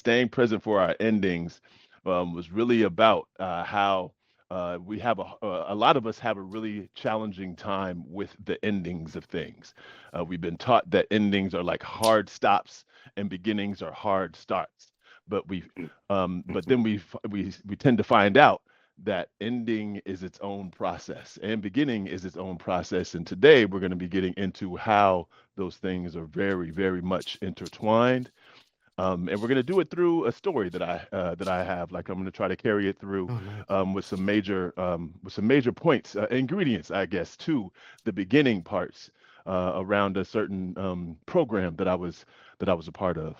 staying present for our endings was really about how we have a lot of us have a really challenging time with the endings of things. We've been taught that endings are like hard stops and beginnings are hard starts. But then we tend to find out that ending is its own process and beginning is its own process. And today we're going to be getting into how those things are very, very much intertwined, and we're going to do it through a story that I have. Like I'm going to try to carry it through Oh, nice. with some major points, ingredients, I guess, to the beginning parts around a certain program that I was a part of.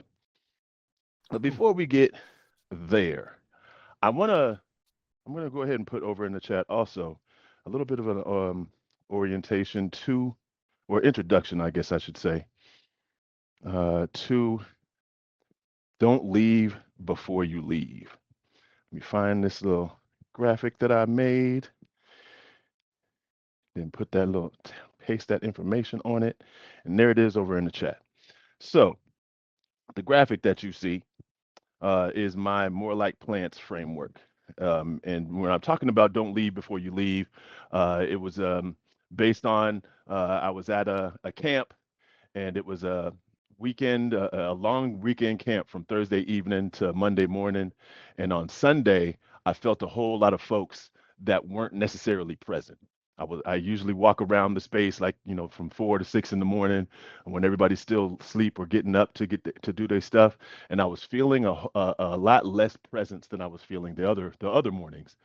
But Cool. before we get there, I wanna I'm gonna go ahead and put over in the chat also a little bit of an orientation to, or introduction, I guess I should say, to don't leave before you leave. Let me find this little graphic that I made, then put that little, paste that information on it, and there it is over in the chat. So the graphic that you see is my More Like Plants framework. And when I'm talking about don't leave before you leave, it was based on I was at a camp, and it was a weekend, a long weekend camp from Thursday evening to Monday morning. And on Sunday, I felt a whole lot of folks that weren't necessarily present. I usually walk around the space like, from 4 to 6 in the morning when everybody's still asleep or getting up to do their stuff. And I was feeling a lot less presence than I was feeling the other mornings.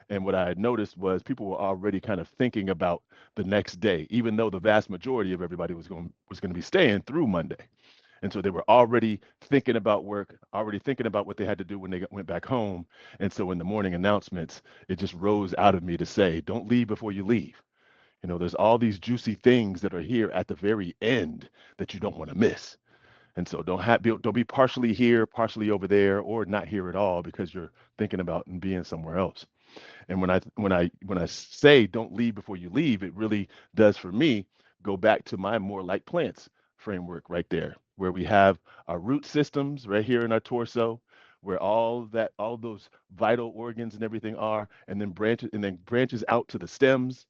And what I had noticed was people were already kind of thinking about the next day, even though the vast majority of everybody was going to be staying through Monday. And so they were already thinking about work, already thinking about what they had to do when they went back home. And so in the morning announcements, it just rose out of me to say, don't leave before you leave. There's all these juicy things that are here at the very end that you don't want to miss. And so don't be partially here, partially over there, or not here at all because you're thinking about and being somewhere else. And when I say don't leave before you leave, it really does for me go back to my More Like Plants framework right there, where we have our root systems right here in our torso, where all those vital organs and everything are, and then branches out to the stems,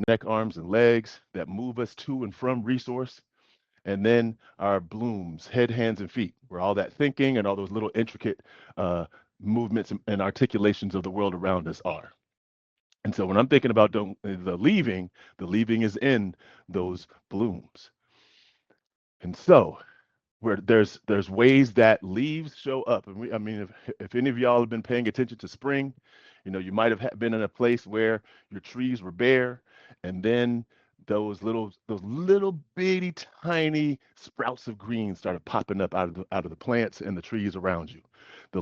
neck, arms, and legs that move us to and from resource. And then our blooms, head, hands, and feet, where all that thinking and all those little intricate movements and articulations of the world around us are. And so when I'm thinking about the leaving is in those blooms. And so where there's ways that leaves show up. And I mean, if any of y'all have been paying attention to spring, you might have been in a place where your trees were bare, and then those little bitty tiny sprouts of green started popping up out of the plants and the trees around you. The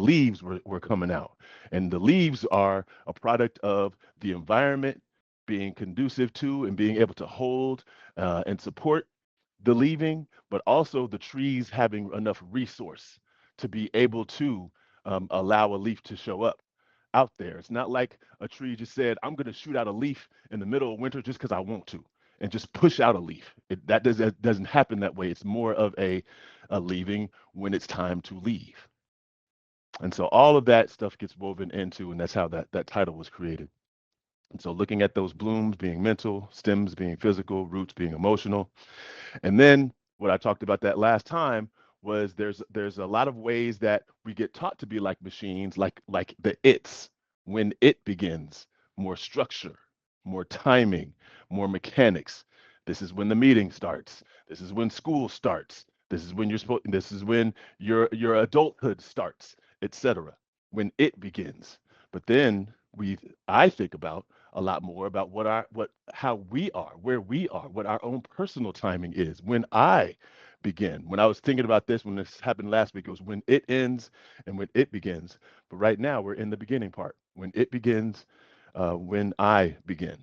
leaves were coming out, and the leaves are a product of the environment being conducive to and being able to hold and support the leaving, but also the trees having enough resource to be able to allow a leaf to show up out there. It's not like a tree just said, I'm going to shoot out a leaf in the middle of winter just because I want to and just push out a leaf. That doesn't happen that way. It's more of a leaving when it's time to leave. And so all of that stuff gets woven into, and that's how that title was created. And so looking at those blooms being mental, stems being physical, roots being emotional, and then what I talked about that last time was there's a lot of ways that we get taught to be like machines, like the it's when it begins, more structure, more timing, more mechanics. This is when the meeting starts. This is when school starts. This is when your adulthood starts, etc. When it begins. But then I think about a lot more about how we are, where we are, what our own personal timing is. When I begin, when I was thinking about this, when this happened last week, it was when it ends and when it begins. But right now, we're in the beginning part. When it begins, when I begin.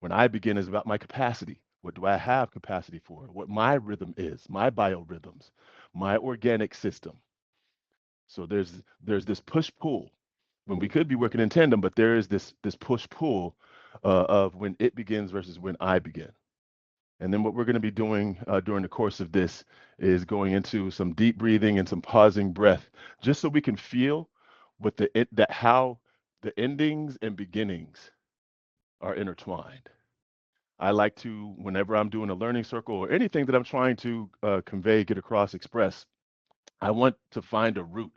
When I begin is about my capacity. What do I have capacity for? What my rhythm is, my biorhythms, my organic system. So there's this push pull when we could be working in tandem, but there is this push pull of when it begins versus when I begin. And then what we're going to be doing during the course of this is going into some deep breathing and some pausing breath, just so we can feel what that how the endings and beginnings are intertwined. I like to, whenever I'm doing a learning circle or anything that I'm trying to convey, get across, express, I want to find a root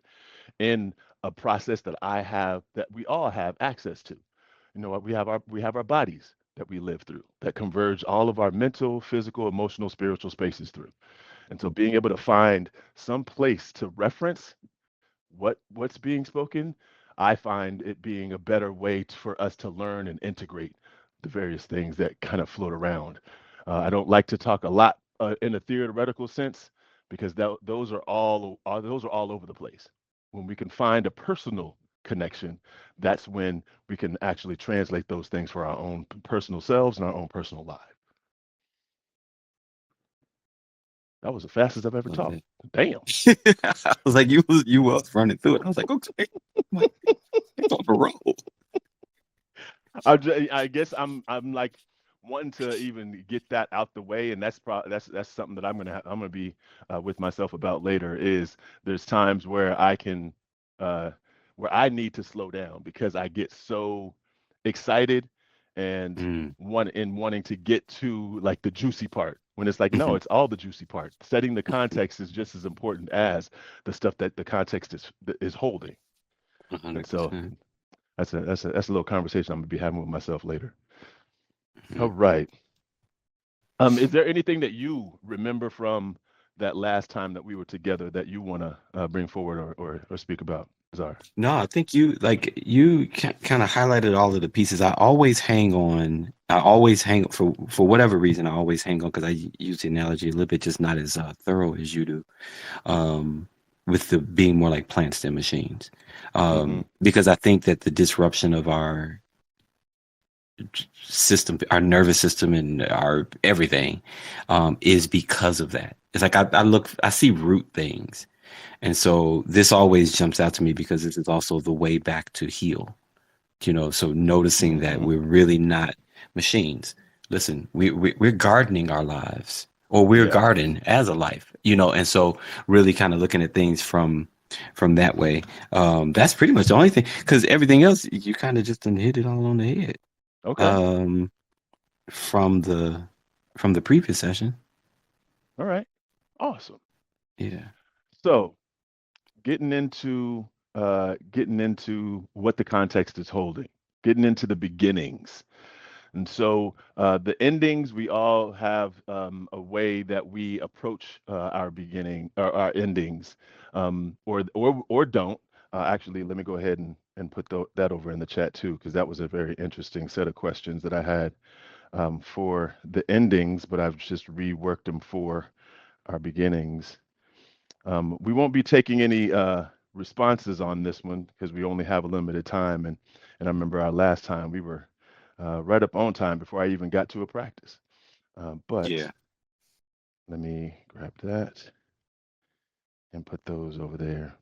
in a process that I have, that we all have access to. You know what? We have our bodies that we live through, that converge all of our mental, physical, emotional, spiritual spaces through. And so being able to find some place to reference what's being spoken, I find it being a better way for us to learn and integrate the various things that kind of float around. I don't like to talk a lot in a theoretical sense, because those are all over the place. When we can find a personal connection, that's when we can actually translate those things for our own personal selves and our own personal life. That was the fastest I've ever Love talked. it. Damn. I was like, you was running through it. I was like, okay, I'm like, it's on the roll. I guess I'm like wanting to even get that out the way, and that's something that I'm gonna be with myself about later. Is there's times uh, where I need to slow down because I get so excited and Mm, wanting to get to like the juicy part, when it's like no, hmm it's all the juicy part. Setting the context is just as important as the stuff that the context is holding. And so 100%. that's a little conversation I'm gonna be having with myself later. All Mhm. right. Is there anything that you remember from that last time that we were together that you want to bring forward or speak about, Zar? No, I think you kind of highlighted all of the pieces. I always hang on. I always hang for whatever reason. I always hang on because use the analogy a little bit, just not as thorough as you do. Um, with the being more like plants than machines, Mm-hmm. because I think that the disruption of our system, our nervous system, and our everything, is because of that. It's like I see root things, and so this always jumps out to me because this is also the way back to heal. So noticing that Mm-hmm. we're really not machines. Listen, we're gardening our lives, or we're Yeah. garden as a life. And so really kind of looking at things from that way. That's pretty much the only thing, because everything else you kind of just done hit it all on the head. Okay. Um, from the previous session. All right. Awesome. Yeah. So getting into what the context is holding, getting into the beginnings. And so the endings, we all have a way that we approach our beginning or our endings, or don't. Actually, let me go ahead and put that over in the chat too, because that was a very interesting set of questions that I had for the endings, but I've just reworked them for our beginnings. We won't be taking any responses on this one because we only have a limited time, and I remember our last time we were right up on time before I even got to a practice. But Yeah. let me grab that and put those over there.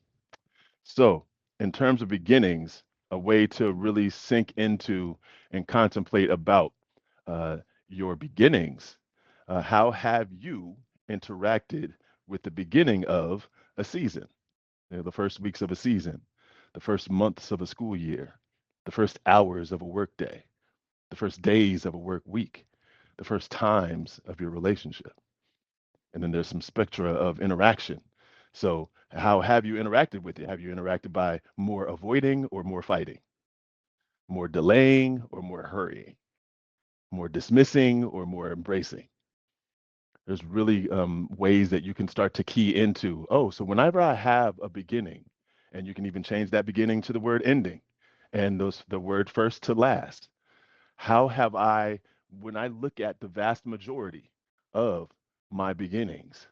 So, in terms of beginnings, a way to really sink into and contemplate about uh, your beginnings. How have you interacted with the beginning of a season? The first weeks of a season, the first months of a school year, the first hours of a workday, the first days of a work week, the first times of your relationship. And then there's some spectra of interaction. So, how have you interacted with it? Have you interacted by more avoiding or more fighting, more delaying or more hurrying, more dismissing or more embracing? There's really ways that you can start to key into, oh, so whenever I have a beginning, and you can even change that beginning to the word ending and the word first to last. How have I, when I look at the vast majority of my beginnings,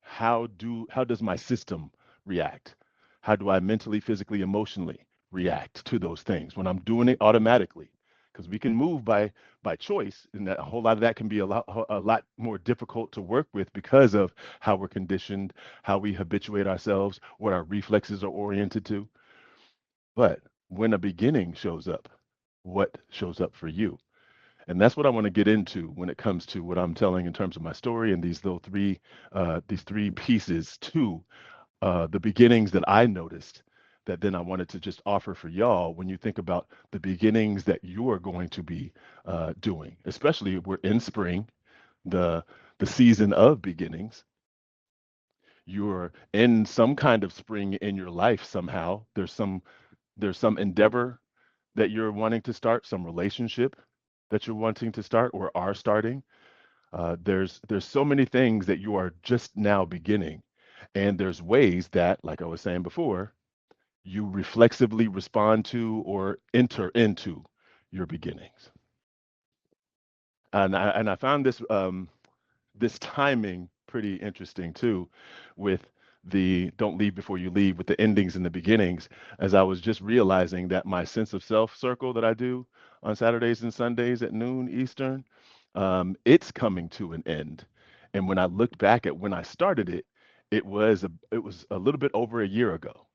how does my system react? How do I mentally, physically, emotionally react to those things when I'm doing it automatically? Because we can move by choice, and that a whole lot of that can be a lot more difficult to work with because of how we're conditioned, how we habituate ourselves, what our reflexes are oriented to. But when a beginning shows up, what shows up for you? And that's what I want to get into when it comes to what I'm telling in terms of my story and these three pieces to the beginnings that I noticed that then I wanted to just offer for y'all when you think about the beginnings that you are going to be doing, especially if we're in spring, the the season of beginnings. You're in some kind of spring in your life somehow. There's some endeavor that you're wanting to start, some relationship that you're wanting to start or are starting. There's so many things that you are just now beginning, and there's ways that, like I was saying before, you reflexively respond to or enter into your beginnings. And I found this timing pretty interesting too, with the don't leave before you leave, with the endings and the beginnings, as I was just realizing that my sense of self circle that I do on Saturdays and Sundays at noon Eastern, it's coming to an end. And when I looked back at when I started it, it was a little bit over a year ago.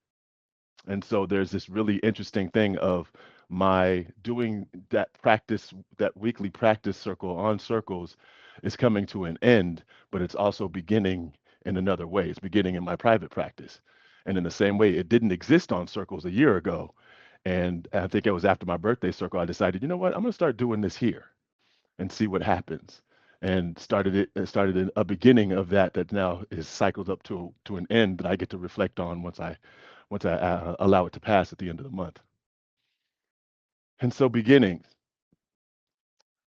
And so there's this really interesting thing of my doing that practice, that weekly practice circle on circles is coming to an end, but it's also beginning in another way. It's beginning in my private practice. And in the same way, it didn't exist on circles a year ago. And I think it was after my birthday circle, I decided, you know what, I'm going to start doing this here and see what happens. And started a beginning of that now is cycled up to an end that I get to reflect on once I allow it to pass at the end of the month. And so beginnings,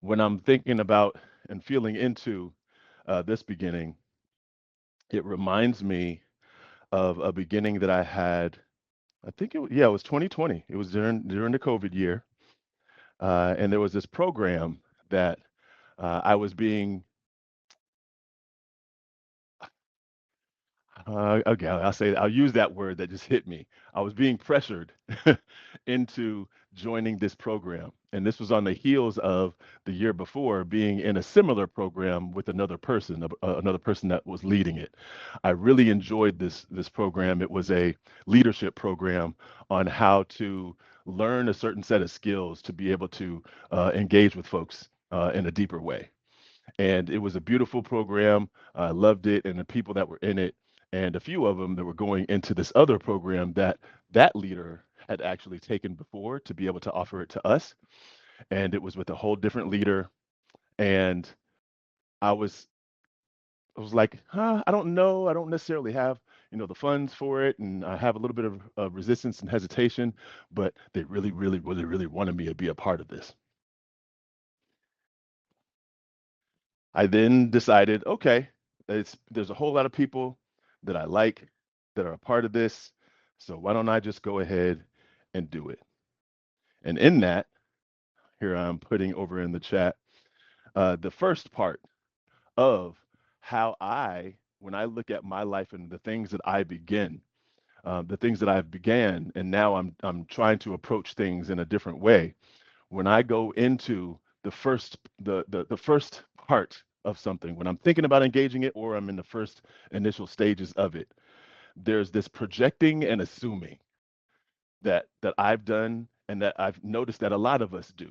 when I'm thinking about and feeling into this beginning, it reminds me of a beginning that I had. I think yeah, it was 2020. It was during the COVID year, and there was this program that I was being. Okay, I'll use that word that just hit me. I was being pressured into joining this program, and this was on the heels of the year before being in a similar program with another person that was leading it. I really enjoyed this program. It was a leadership program on how to learn a certain set of skills to be able to engage with folks in a deeper way. And it was a beautiful program. I loved it, and the people that were in it, and a few of them that were going into this other program that leader had actually taken before to be able to offer it to us. And it was with a whole different leader. And I was I was like, huh, I don't know. I don't necessarily have, the funds for it, and I have a little bit of resistance and hesitation, but they really, really, really, really wanted me to be a part of this. I then decided, okay, there's a whole lot of people that I like that are a part of this, so why don't I just go ahead and do it? And in that, here I'm putting over in the chat the first part of how when I look at my life and the things that I begin, the things that I've began, and now I'm trying to approach things in a different way. When I go into the first part of something, when I'm thinking about engaging it or I'm in the first initial stages of it, there's this projecting and assuming that I've done and that I've noticed that a lot of us do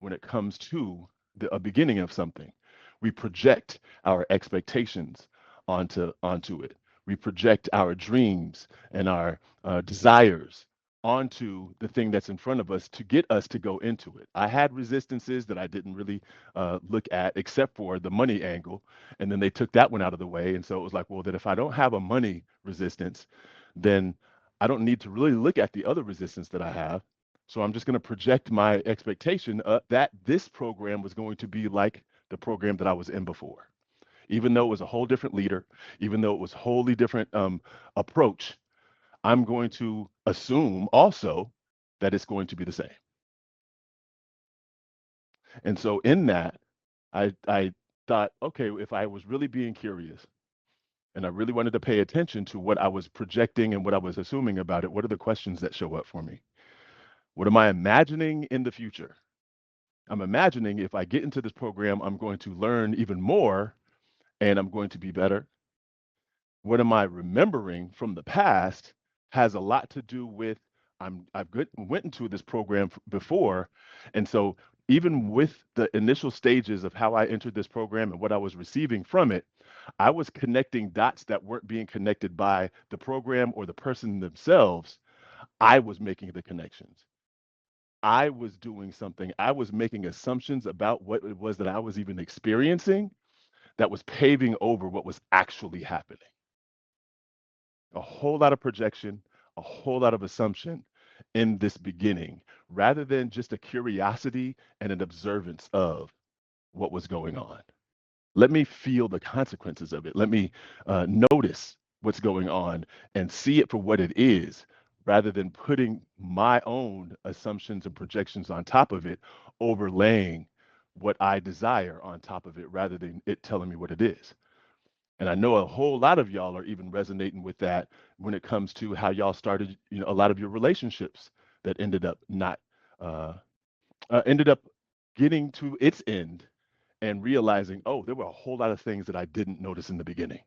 when it comes to a beginning of something. We project our expectations onto it. We project our dreams and our desires onto the thing that's in front of us to get us to go into it. I had resistances that I didn't really look at, except for the money angle, and then they took that one out of the way. And so it was like, well, that if I don't have a money resistance, then I don't need to really look at the other resistance that I have. So I'm just going to project my expectation that this program was going to be like the program that I was in before, even though it was a whole different leader, even though it was wholly different approach. I'm going to assume also that it's going to be the same. And so in that, I thought, okay, if I was really being curious and I really wanted to pay attention to what I was projecting and what I was assuming about it, what are the questions that show up for me? What am I imagining in the future? I'm imagining if I get into this program, I'm going to learn even more and I'm going to be better. What am I remembering from the past has a lot to do with I've went into this program before, and so even with the initial stages of how I entered this program and what I was receiving from it, I was connecting dots that weren't being connected by the program or the person themselves. I was making the connections. I was doing something. I was making assumptions about what it was that I was even experiencing that was paving over what was actually happening. A whole lot of projection, a whole lot of assumption in this beginning, rather than just a curiosity and an observance of what was going on. Let me feel the consequences of it. Let me notice what's going on and see it for what it is, rather than putting my own assumptions and projections on top of it, overlaying what I desire on top of it, rather than it telling me what it is. And I know a whole lot of y'all are even resonating with that when it comes to how y'all started, a lot of your relationships that uh, ended up getting to its end and realizing, oh, there were a whole lot of things that I didn't notice in the beginning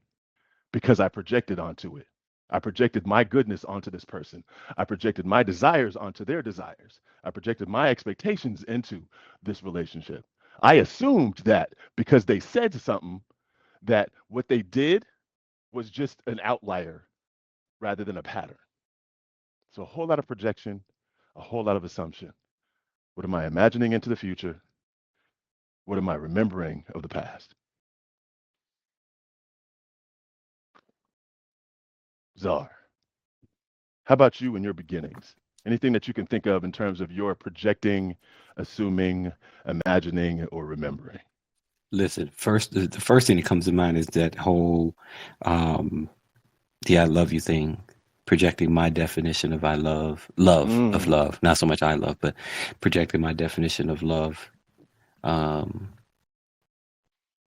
because I projected onto it. I projected my goodness onto this person. I projected my desires onto their desires. I projected my expectations into this relationship. I assumed that because they said something, that what they did was just an outlier rather than a pattern. So a whole lot of projection, a whole lot of assumption. What am I imagining into the future? What am I remembering of the past? Czar, how about you in your beginnings? Anything that you can think of in terms of your projecting, assuming, imagining, or remembering? Listen, first the first thing that comes to mind is that whole um the I love you thing, projecting my definition of Mm, love, not so much I love, but projecting my definition of love, um,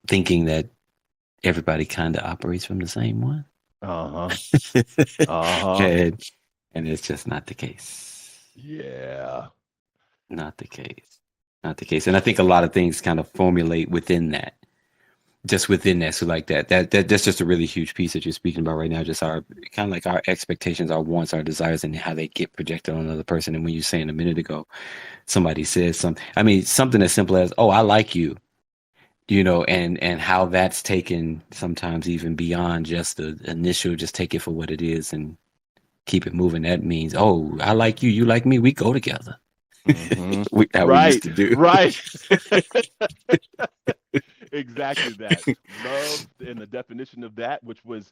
thinking that everybody kind of operates from the same one, uh-huh. Uh-huh. and and it's just not the case. Yeah. Not the case. Not the case. And I think a lot of things kind of formulate within that, just within that. So like that's just a really huge piece that you're speaking about right now. Just our kind of like our expectations, our wants, our desires, and how they get projected on another person. And when you were saying a minute ago, somebody says something. I mean, something as simple as, "Oh, I like you," and how that's taken sometimes even beyond just the initial. Just take it for what it is and keep it moving. That means, "Oh, I like you, you like me, we go together." Mm-hmm. How we used Right. to do. Right. Exactly that. Love and the definition of that, which was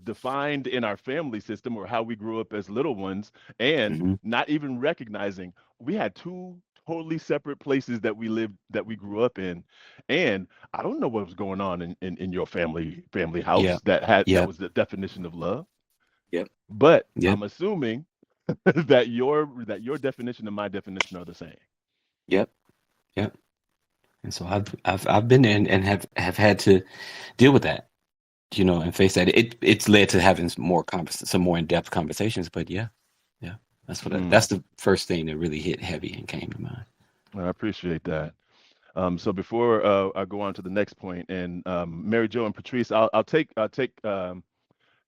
defined in our family system or how we grew up as little ones, and Hmm. not even recognizing we had two totally separate places that we lived, that we grew up in. And I don't know what was going on in your family Yeah. house that Yep. was the definition of love. Yep. But Yep. I'm assuming that your definition and my definition are the same. Yep. Yep. And so I've been there and have had to deal with that, and face that. It's led to having some more in depth conversations. But yeah, yeah, Mm, that's the first thing that really hit heavy and came to mind. I appreciate that. So before I go on to the next point, and Mary Jo and Patrice, I'll take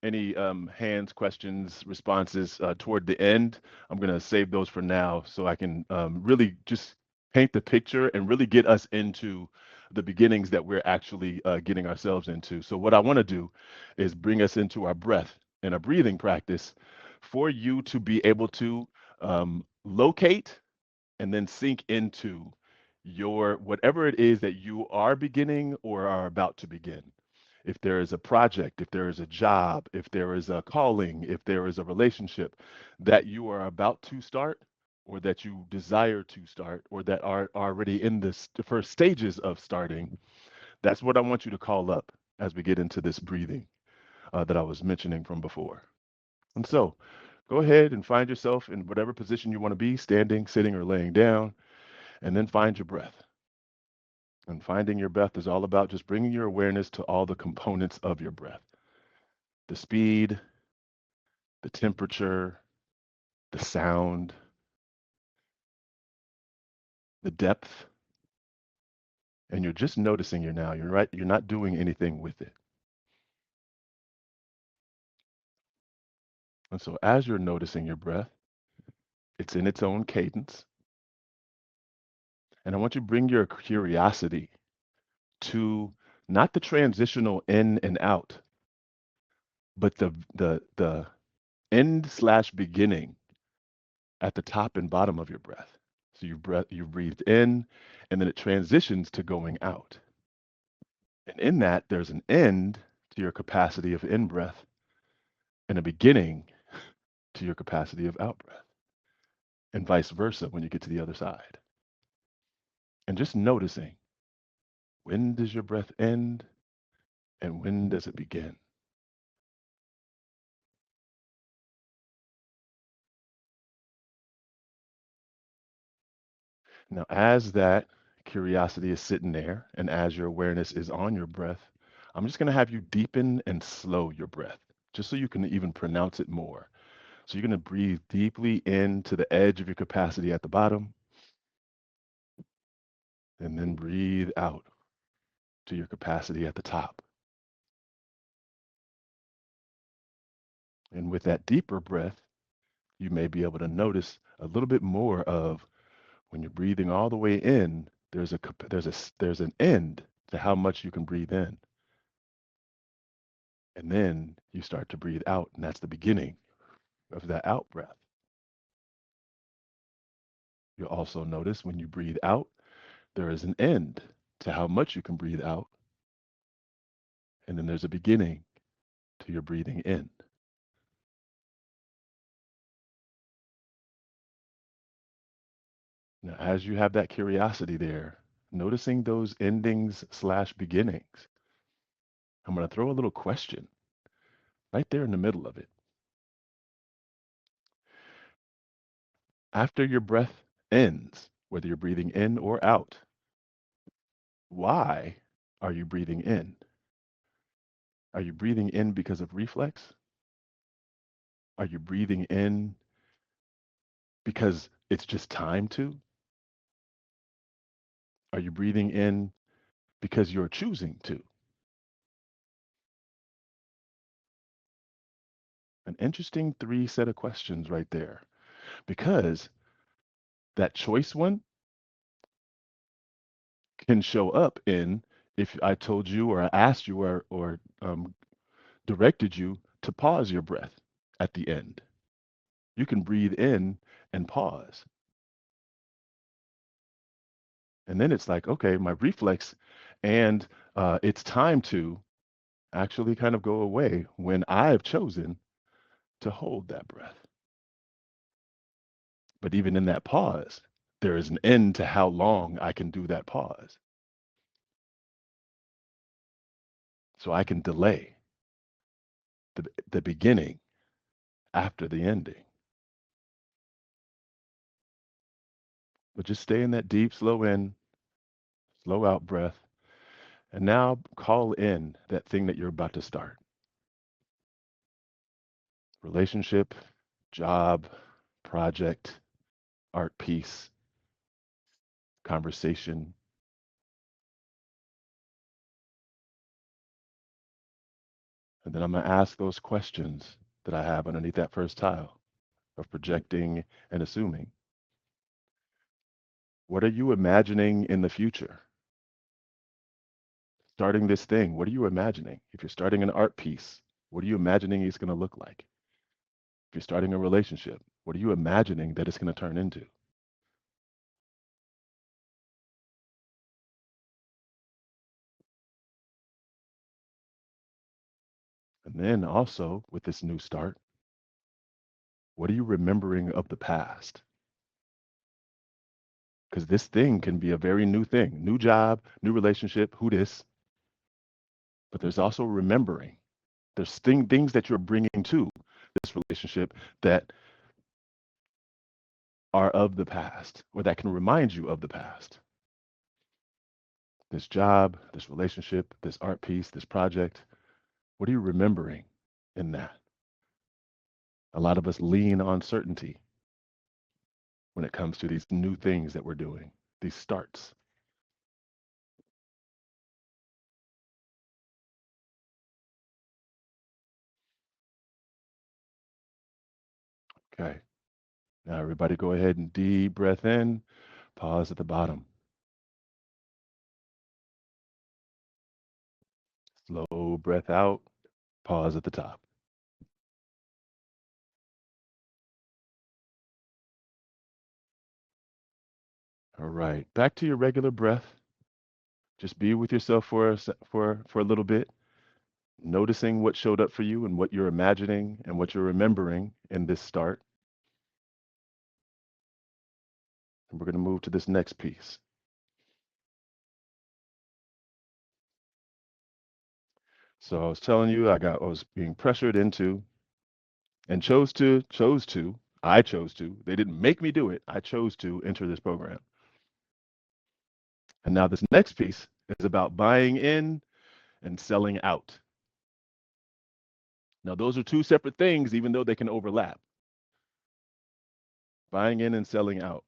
any hands, questions, responses toward the end. I'm going to save those for now so I can really just paint the picture and really get us into the beginnings that we're actually getting ourselves into. So, what I want to do is bring us into our breath and a breathing practice for you to be able to locate and then sink into your whatever it is that you are beginning or are about to begin. If there is a project, if there is a job, if there is a calling, if there is a relationship that you are about to start, or that you desire to start, or that are already in the first stages of starting, that's what I want you to call up as we get into this breathing that I was mentioning from before. And so go ahead and find yourself in whatever position you want to be, standing, sitting, or laying down, and then find your breath. And finding your breath is all about just bringing your awareness to all the components of your breath: the speed, the temperature, the sound, the depth. And you're just noticing you're now. You're right. You're not doing anything with it. And so as you're noticing your breath, it's in its own cadence. And I want you to bring your curiosity to not the transitional in and out, but the end slash beginning at the top and bottom of your breath. So you breathed in, and then it transitions to going out. And in that, there's an end to your capacity of in breath and a beginning to your capacity of out breath, and vice versa when you get to the other side. And just noticing, when does your breath end and when does it begin? Now, as that curiosity is sitting there and as your awareness is on your breath, I'm just going to have you deepen and slow your breath just so you can even pronounce it more. So you're going to breathe deeply into the edge of your capacity at the bottom and then breathe out to your capacity at the top. And with that deeper breath, you may be able to notice a little bit more of when you're breathing all the way in, there's an end to how much you can breathe in. And then you start to breathe out, and that's the beginning of that out breath. You'll also notice when you breathe out, there is an end to how much you can breathe out, and then there's a beginning to your breathing in. Now, as you have that curiosity there, noticing those endings slash beginnings, I'm going to throw a little question right there in the middle of it. After your breath ends, whether you're breathing in or out, why are you breathing in? Are you breathing in because of reflex? Are you breathing in because it's just time to? Are you breathing in because you're choosing to? An interesting three set of questions right there. Because that choice one can show up in if I told you or I asked you or directed you to pause your breath at the end. You can breathe in and pause. And then it's like, okay, my reflex and it's time to actually kind of go away when I've chosen to hold that breath. But even in that pause, there is an end to how long I can do that pause. So I can delay the beginning after the ending. But just stay in that deep, slow in, slow out breath. And now call in that thing that you're about to start: relationship, job, project, art piece, conversation. And then I'm going to ask those questions that I have underneath that first tile of projecting and assuming. What are you imagining in the future? Starting this thing, what are you imagining? If you're starting an art piece, what are you imagining it's going to look like? If you're starting a relationship, what are you imagining that it's going to turn into? And then also with this new start, what are you remembering of the past? Because this thing can be a very new thing: new job, new relationship, who this. But there's also remembering. There's things that you're bringing to this relationship that are of the past or that can remind you of the past. This job, this relationship, this art piece, this project. What are you remembering in that? A lot of us lean on certainty when it comes to these new things that we're doing, these starts. Okay. Now, everybody, go ahead and deep breath in, pause at the bottom. Slow breath out, pause at the top. All right, back to your regular breath. Just be with yourself for a little bit, noticing what showed up for you and what you're imagining and what you're remembering in this start. And we're going to move to this next piece. So I was telling you I was being pressured into and I chose to. They didn't make me do it. I chose to enter this program. And now this next piece is about buying in and selling out. Now those are two separate things even though they can overlap. Buying in and selling out.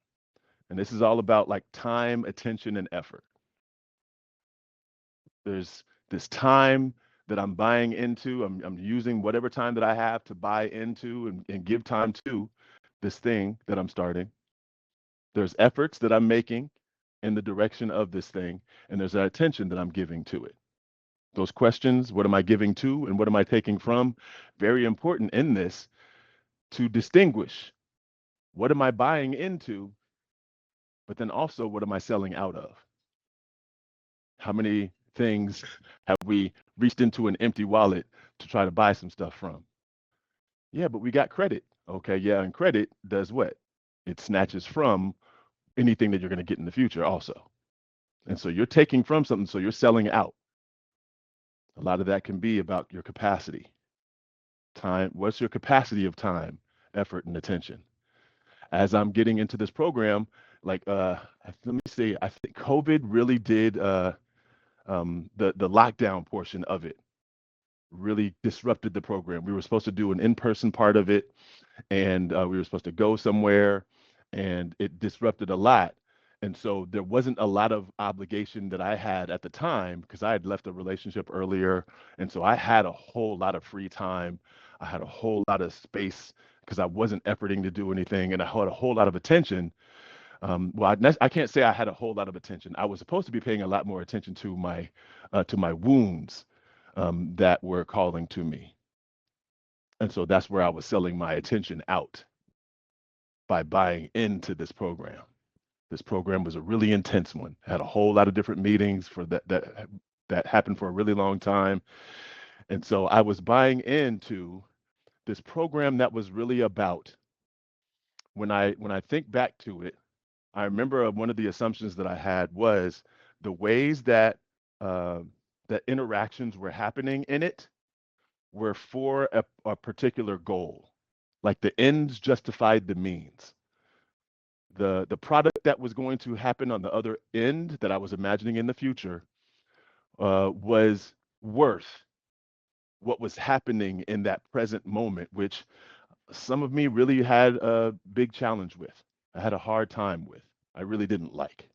And this is all about like time, attention and effort. There's this time that I'm buying into. I'm using whatever time that I have to buy into and give time to this thing that I'm starting. There's efforts that I'm making in the direction of this thing, and there's that attention that I'm giving to it. Those questions, what am I giving to and what am I taking from? Very important in this to distinguish what am I buying into, but then also what am I selling out of? How many things have we reached into an empty wallet to try to buy some stuff from? Yeah, but we got credit. Okay, yeah, and credit does what? It snatches from anything that you're going to get in the future also. And so you're taking from something, so you're selling out. A lot of that can be about your capacity. Time, what's your capacity of time, effort, and attention? As I'm getting into this program, like let me see, I think COVID really did the lockdown portion of it really disrupted the program. We were supposed to do an in-person part of it, and we were supposed to go somewhere, and it disrupted a lot. And so there wasn't a lot of obligation that I had at the time because I had left a relationship earlier. And so I had a whole lot of free time. I had a whole lot of space because I wasn't efforting to do anything. And I had a whole lot of attention. I can't say I had a whole lot of attention. I was supposed to be paying a lot more attention to my wounds that were calling to me. And so that's where I was selling my attention out by buying into this program. This program was a really intense one. Had a whole lot of different meetings for that happened for a really long time. And so I was buying into this program that was really about when I think back to it, I remember one of the assumptions that I had was the ways uh, that interactions were happening in it were for a particular goal. Like the ends justified the means. The product that was going to happen on the other end that I was imagining in the future was worth what was happening in that present moment, which some of me really had a big challenge with. I had a hard time with. I really didn't like,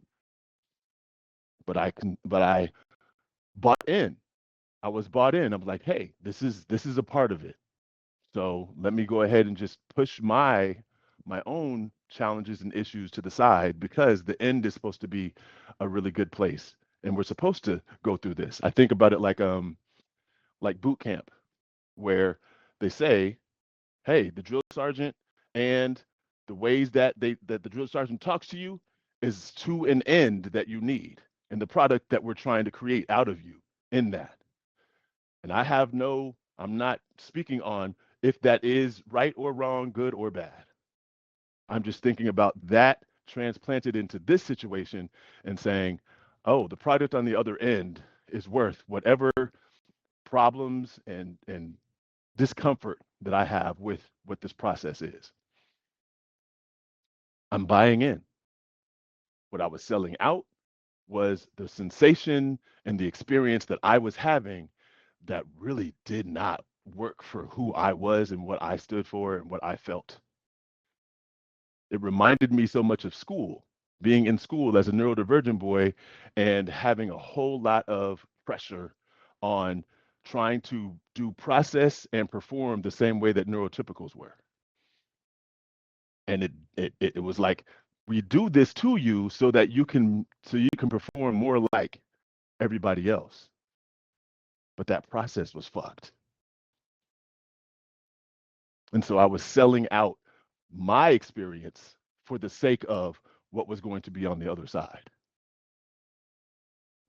but I bought in. I was bought in. I'm like, hey, this is a part of it. So let me go ahead and just push my own challenges and issues to the side because the end is supposed to be a really good place and we're supposed to go through this. I think about it like boot camp where they say, "Hey, the drill sergeant and the ways that the drill sergeant talks to you is to an end that you need and the product that we're trying to create out of you in that." And I'm not speaking on if that is right or wrong, good or bad. I'm just thinking about that transplanted into this situation and saying, oh, the product on the other end is worth whatever problems and discomfort that I have with what this process is. I'm buying in. What I was selling out was the sensation and the experience that I was having that really did not work for who I was and what I stood for and what I felt. It reminded me so much of school, being in school as a neurodivergent boy and having a whole lot of pressure on trying to do process and perform the same way that neurotypicals were. And it was like we do this to you so you can perform more like everybody else. but that process was fucked. And so I was selling out my experience for the sake of what was going to be on the other side.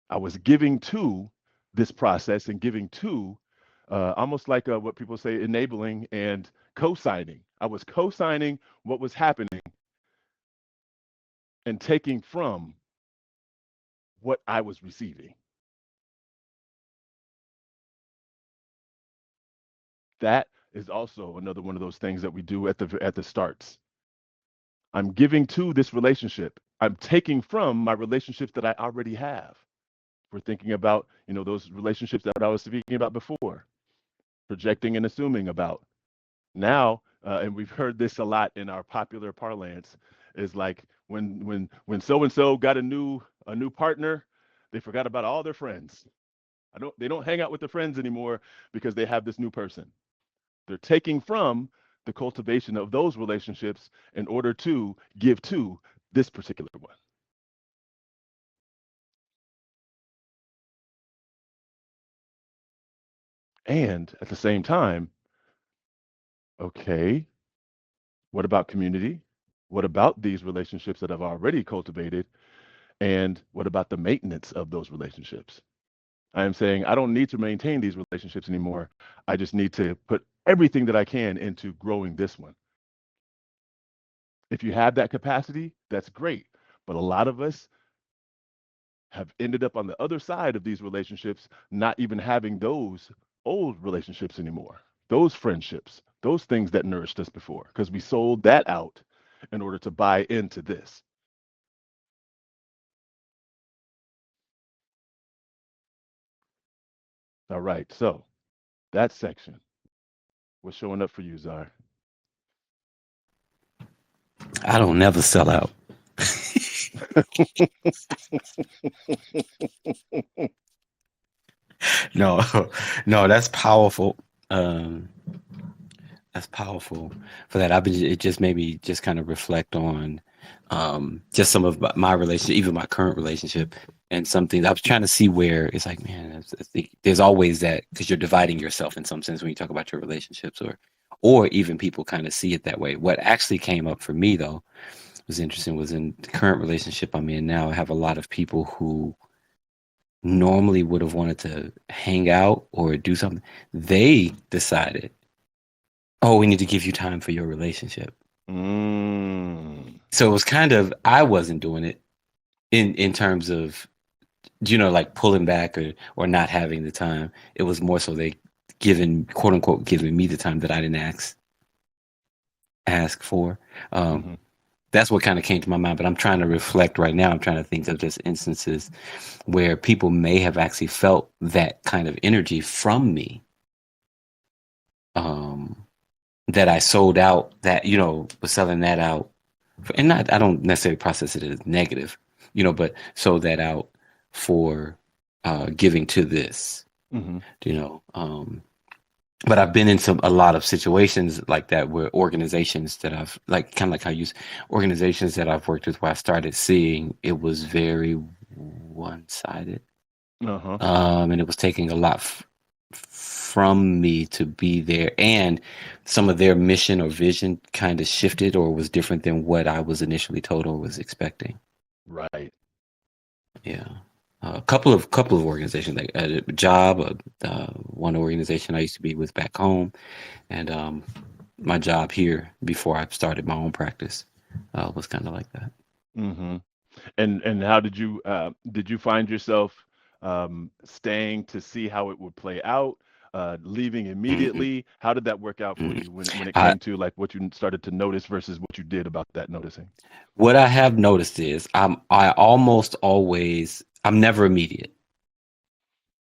I was giving to this process and giving to almost like what people say enabling and co signing. I was co signing what was happening and taking from what I was receiving. That is also another one of those things that we do at the starts. I'm giving to this relationship. I'm taking from my relationships that I already have. We're thinking about, those relationships that I was speaking about before, projecting and assuming about. Now, and we've heard this a lot in our popular parlance, is like when so and so got a new partner, they forgot about all their friends. They don't hang out with their friends anymore because they have this new person. They're taking from the cultivation of those relationships in order to give to this particular one. And at the same time, okay, what about community? What about these relationships that I've already cultivated? And what about the maintenance of those relationships? I am saying I don't need to maintain these relationships anymore. I just need to put everything that I can into growing this one. If you have that capacity, that's great. But a lot of us have ended up on the other side of these relationships, not even having those old relationships anymore, those friendships, those things that nourished us before, because we sold that out in order to buy into this. All right. So that section was showing up for you, Czar. I don't never sell out. No, no, that's powerful. Um, that's powerful for that. It just made me just kind of reflect on just some of my relationship, even my current relationship, and some things. I was trying to see where it's like, man, I think there's always that because you're dividing yourself in some sense when you talk about your relationships, or even people kind of see it that way. What actually came up for me though was interesting was in the current relationship I'm in now. I have a lot of people who normally would have wanted to hang out or do something. They decided, oh, we need to give you time for your relationship. Mm. So it was kind of, I wasn't doing it in terms of, like pulling back or not having the time. It was more so they quote unquote giving me the time that I didn't ask for. Hmm. That's what kind of came to my mind. But I'm trying to reflect right now. I'm trying to think of just instances where people may have actually felt that kind of energy from me. That I sold out, that was selling that out, and not, I don't necessarily process it as negative, but sold that out for giving to this, Hmm. you know. But I've been in a lot of situations like that where organizations that I've like, kind of like how you organizations that I've worked with, where I started seeing it was very one-sided, Uh-huh. and it was taking a lot from me to be there, and some of their mission or vision kind of shifted or was different than what I was initially told or was expecting. Right. Yeah. A couple of organizations, like a job, one organization I used to be with back home, and my job here before I started my own practice was kind of like that. Hmm. And how did you find yourself staying to see how it would play out, leaving hmm immediately? How did that work out for hmm you when it I, came to like what you started to notice versus what you did about that noticing? what I have noticed is I'm never immediate.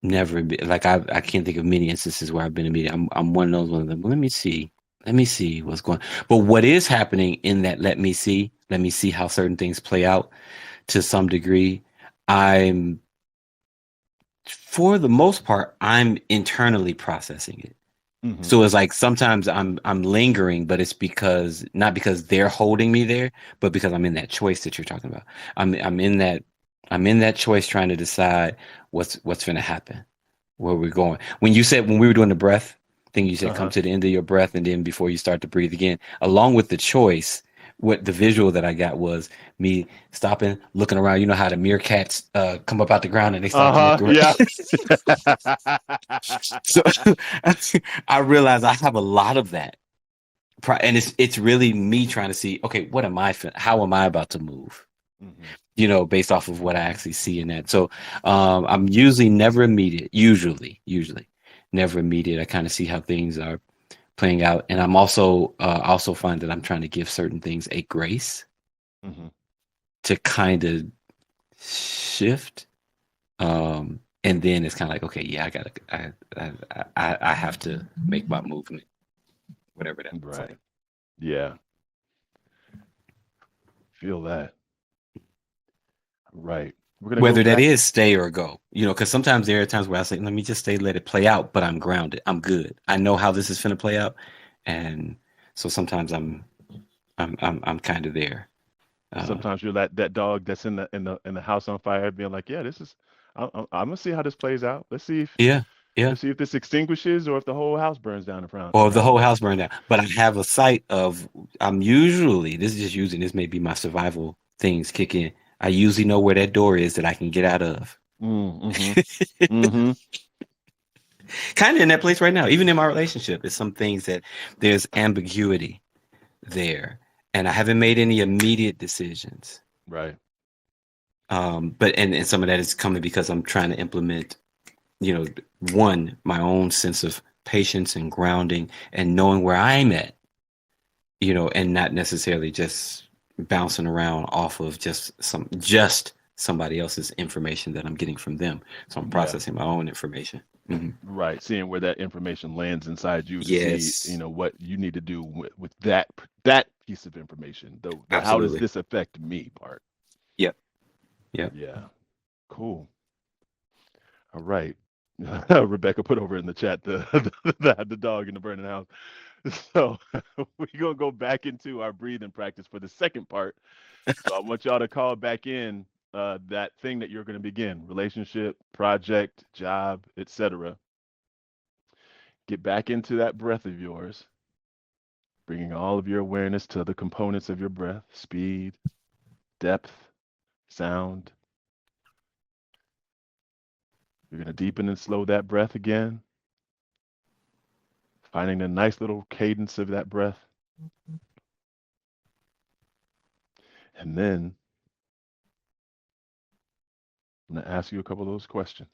Like I can't think of many instances where I've been immediate. I'm one of those ones. That, let me see what's going. But what is happening in that? Let me see how certain things play out to some degree. I'm For the most part, I'm internally processing it. Hmm. So it's like sometimes I'm lingering, but it's because not because they're holding me there, but because I'm in that choice that you're talking about. I'm in that choice trying to decide what's going to happen. where we're going. When you said when we were doing the breath thing, you said come Uh-huh. to the end of your breath and then before you start to breathe again. Along with the choice, what the visual that I got was me stopping, looking around. You know how the meerkats come up out the ground and they start to Uh-huh. look around. Yeah. So I realize I have a lot of that. And it's really me trying to see, okay, what am I, how am I about to move? Hmm. Based off of what I actually see in that. So I'm usually never immediate, usually never immediate. I kind of see how things are playing out. And I'm also find that I'm trying to give certain things a grace Hmm. to kind of shift. And then it's kind of like, okay, yeah, I have to make my movement, whatever that looks Right. like. Yeah. Feel that. Right. We're gonna go Whether that back. is stay or go, because sometimes there are times where I say, let me just stay, let it play out, but I'm grounded. I'm good. I know how this is going to play out. And so sometimes I'm kind of there. Uh, Sometimes you're that dog that's in the house on fire, being like, "Yeah, this is. I'm gonna see how this plays out. yeah, yeah. Let's see if this extinguishes or if the whole house burns down Or the around whole me." house burned down. But I have a sight of, I'm usually, this is just using, this may be my survival things kick in. I usually know where that door is that I can get out of. Mm-hmm. Mm-hmm. Kind of in that place right now, even in my relationship, it's some things that there's ambiguity there. And I haven't made any immediate decisions. Right. But and some of that is coming because I'm trying to implement, you know, one, my own sense of patience and grounding and knowing where I'm at, and not necessarily just bouncing around off of just somebody else's information that I'm getting from them. So I'm Yeah. processing my own information. Hmm. Right. Seeing where that information lands inside you to see, Yes, what you need to do with that piece of information. The how does absolutely. this affect me part. Yep. Yep. Yeah. Cool. All right. Rebecca put over in the chat the dog in the burning house. So we're gonna go back into our breathing practice for the second part. So I want y'all to call back in that thing that you're gonna begin, relationship, project, job, etc. Get back into that breath of yours, bringing all of your awareness to the components of your breath, speed, depth, sound. You're gonna deepen and slow that breath again, finding the nice little cadence of that breath. And then I'm going to ask you a couple of those questions.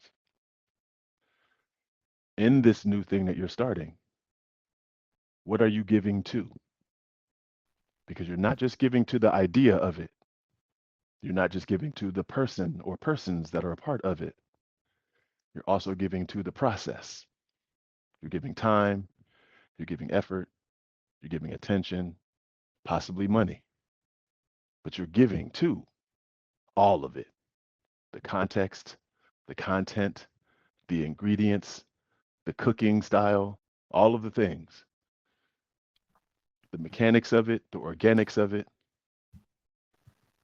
In this new thing that you're starting, what are you giving to? Because you're not just giving to the idea of it, you're not just giving to the person or persons that are a part of it, you're also giving to the process. You're giving time, you're giving effort, you're giving attention, possibly money, but you're giving to all of it, the context, the content, the ingredients, the cooking style, all of the things, the mechanics of it, the organics of it.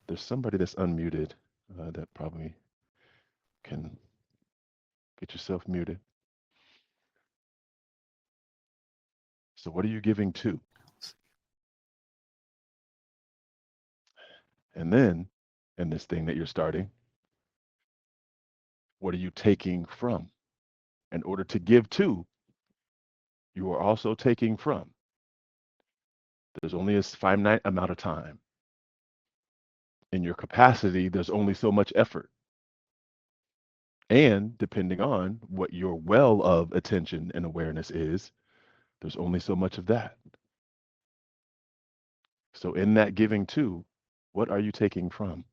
There's somebody that's unmuted that probably can get yourself muted. So, what are you giving to? And then, in this thing that you're starting, what are you taking from? In order to give to, you are also taking from. There's only a finite amount of time. In your capacity, there's only so much effort. And depending on what your well of attention and awareness is, there's only so much of that. So, in that giving to, what are you taking from?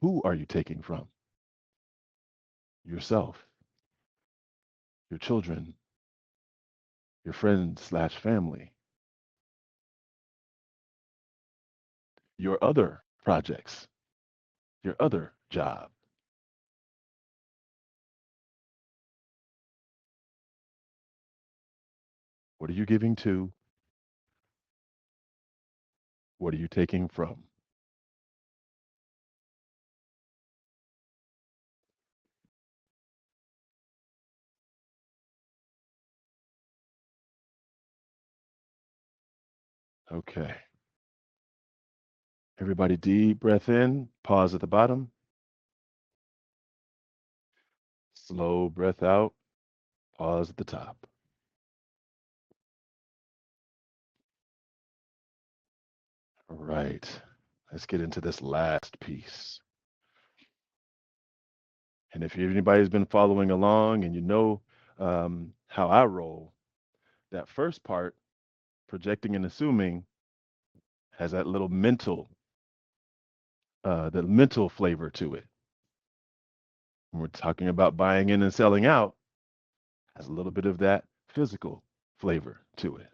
Who are you taking from? Yourself, your children, your friends slash family, your other projects, your other job. What are you giving to? What are you taking from? Okay. Everybody, deep breath in, pause at the bottom, slow breath out, pause at the top. All right. Let's get into this last piece. And if anybody's been following along and you know how I roll, that first part, projecting and assuming, has that little the mental flavor to it. When we're talking about buying in and selling out, has a little bit of that physical flavor to it.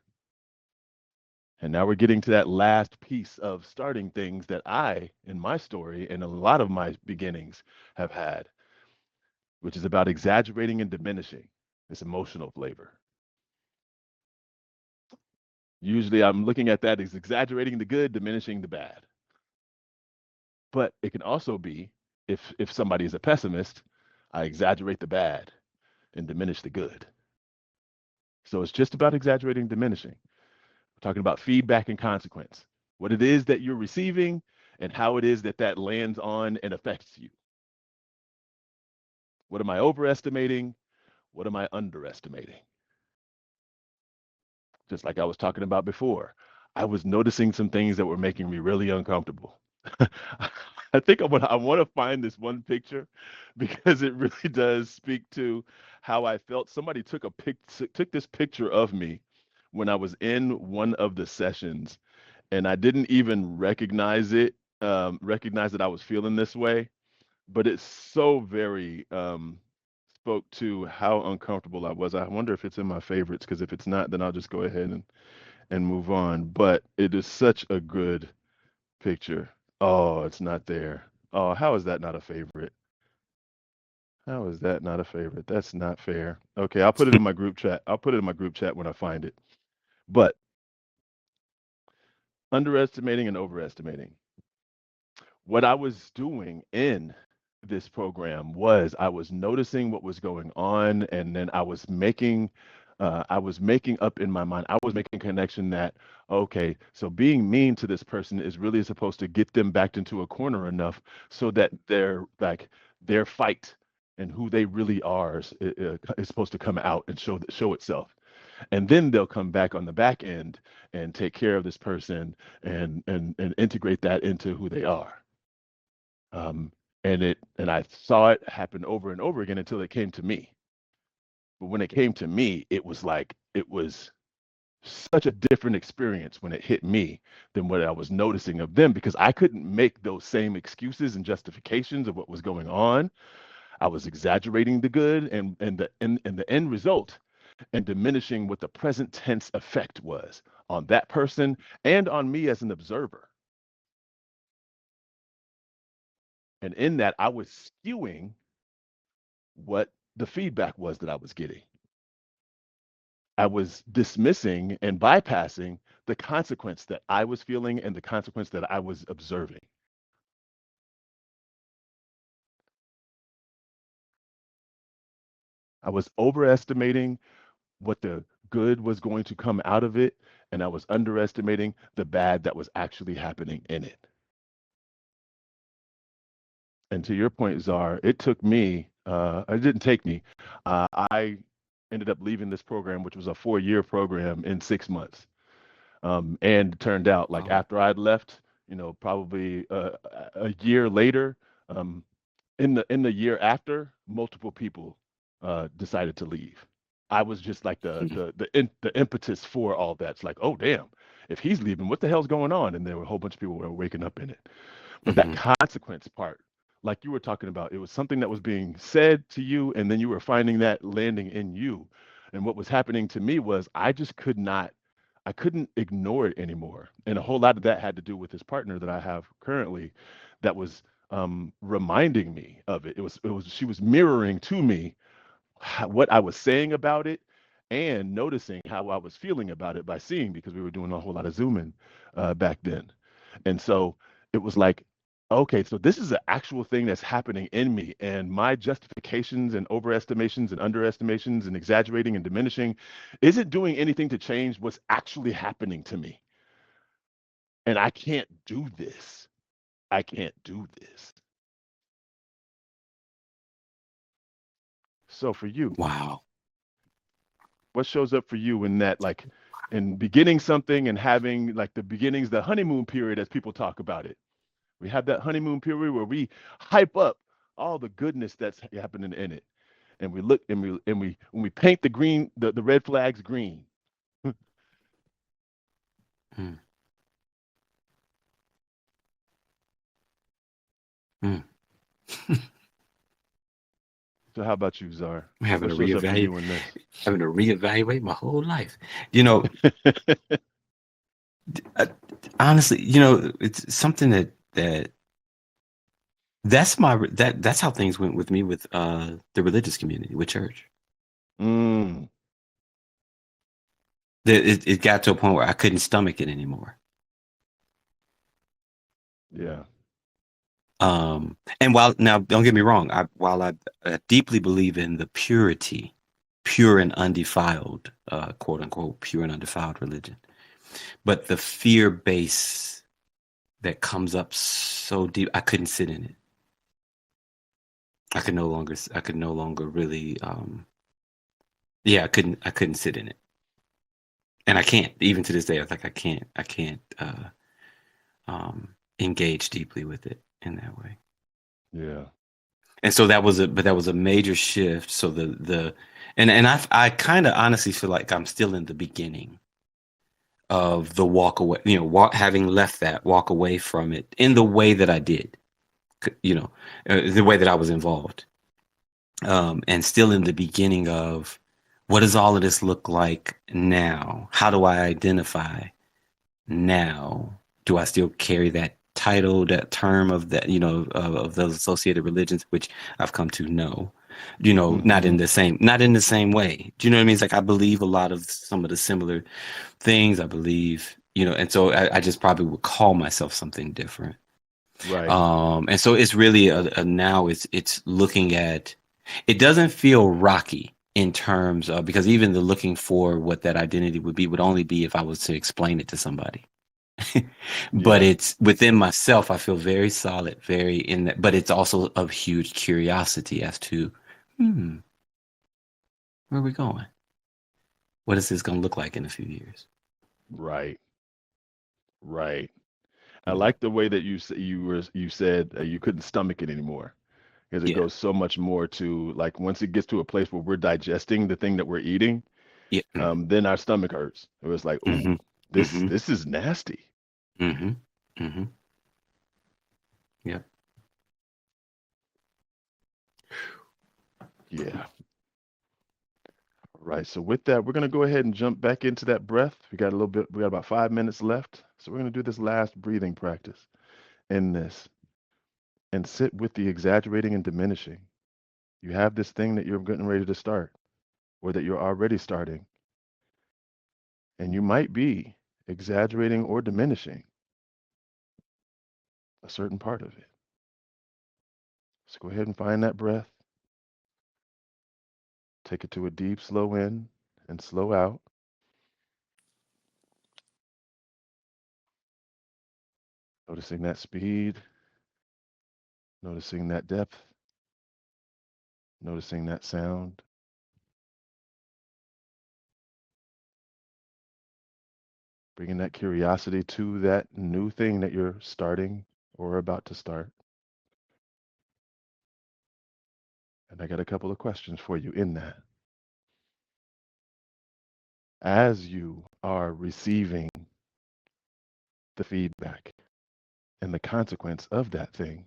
And now we're getting to that last piece of starting things that I, in my story, and a lot of my beginnings have had, which is about exaggerating and diminishing this emotional flavor. Usually I'm looking at that as exaggerating the good, diminishing the bad. But it can also be, if somebody is a pessimist, I exaggerate the bad and diminish the good. So it's just about exaggerating, diminishing. We're talking about feedback and consequence, what it is that you're receiving and how it is that that lands on and affects you. What am I overestimating? What am I underestimating? Just like I was talking about before, I was noticing some things that were making me really uncomfortable. I think I want to find this one picture because it really does speak to how I felt. Somebody took this picture of me when I was in one of the sessions, and I didn't even recognize that I was feeling this way. But it so very spoke to how uncomfortable I was. I wonder if it's in my favorites, because if it's not, then I'll just go ahead and move on. But it is such a good picture. Oh, it's not there. Oh, how is that not a favorite? How is that not a favorite? That's not fair. Okay, I'll put it in my group chat. I'll put it in my group chat when I find it. But underestimating and overestimating. What I was doing in this program was I was noticing what was going on, and then I was making up in my mind. I was making a connection that, okay, so being mean to this person is really supposed to get them backed into a corner enough so that their fight and who they really are is supposed to come out and show itself, and then they'll come back on the back end and take care of this person and integrate that into who they are. Um, and I saw it happen over and over again until it came to me. But when it came to me, it was like it was such a different experience when it hit me than what I was noticing of them, because I couldn't make those same excuses and justifications of what was going on. I was exaggerating the good and the end result, and diminishing what the present tense effect was on that person and on me as an observer. And in that, I was skewing what the feedback was that I was getting. I was dismissing and bypassing the consequence that I was feeling and the consequence that I was observing. I was overestimating what the good was going to come out of it, and I was underestimating the bad that was actually happening in it. And to your point, Czar, it didn't take me. I ended up leaving this program, which was a 4-year program, in 6 months. And it turned out, like, Wow. after I'd left, probably a year later, um, in the year after, multiple people decided to leave. I was just like the impetus for all that. It's like, oh damn, if he's leaving, what the hell's going on? And there were a whole bunch of people who were waking up in it. But that Hmm. consequence part, like you were talking about, it was something that was being said to you, and then you were finding that landing in you. And what was happening to me was I couldn't ignore it anymore. And a whole lot of that had to do with this partner that I have currently that was reminding me of it. She was mirroring to me what I was saying about it and noticing how I was feeling about it by seeing, because we were doing a whole lot of Zooming back then. And so it was like, okay, so this is an actual thing that's happening in me, and my justifications and overestimations and underestimations and exaggerating and diminishing isn't doing anything to change what's actually happening to me. and I can't do this. I can't do this. So for you, Wow. what shows up for you in that, like, in beginning something and having like the beginnings, the honeymoon period, as people talk about it? We have that honeymoon period where we hype up all the goodness that's happening in it, and we look and we when we paint the green, the red flags green. Mm, mm. So how about you, Czar? I'm What shows up for you in this? having to reevaluate my whole life. You know, uh, honestly, it's something that's how things went with me with the religious community, with church. Mm, It got to a point where I couldn't stomach it anymore. yeah, And while now, don't get me wrong, while I deeply believe in the purity, pure and undefiled, quote unquote, pure and undefiled religion, but the fear base that comes up so deep, I couldn't sit in it. I could no longer really, yeah, I couldn't sit in it, and I can't even to this day. I think I can't engage deeply with it in that way. yeah, And so that was a major shift. So and I kind of honestly feel like I'm still in the beginning of the walk away, having left that walk away from it in the way that I did, you know, the way that I was involved, and still in the beginning of what does all of this look like now? How do I identify now? Do I still carry that title, that term of that, of those associated religions, which I've come to know, mm-hmm, not in the same way. Do you know what I mean? It's like I believe a lot of some of the similar things. I believe, and so I just probably would call myself something different. right, And so it's really now it's looking at, it doesn't feel rocky in terms of, because even the looking for what that identity would be would only be if I was to explain it to somebody. But yeah, it's within myself. I feel very solid, very in that, but it's also of huge curiosity as to, hmm, where are we going? What is this going to look like in a few years? right, right. I Mm. like the way that you said you couldn't stomach it anymore, because it Yeah, goes so much more to, like, once it gets to a place where we're digesting the thing that we're eating, yeah, then our stomach hurts. It was like, ooh, mm-hmm, this mm-hmm, this is nasty. mm-hmm, mm-hmm. Yeah, Yeah. Right. So with that, we're gonna go ahead and jump back into that breath. We got a little bit. We got about 5 minutes left. So we're gonna do this last breathing practice in this, and sit with the exaggerating and diminishing. You have this thing that you're getting ready to start, or that you're already starting, and you might be exaggerating or diminishing a certain part of it. So go ahead and find that breath. Take it to a deep, slow in and slow out, noticing that speed, noticing that depth, noticing that sound, bringing that curiosity to that new thing that you're starting or about to start. And I got a couple of questions for you in that. As you are receiving the feedback and the consequence of that thing,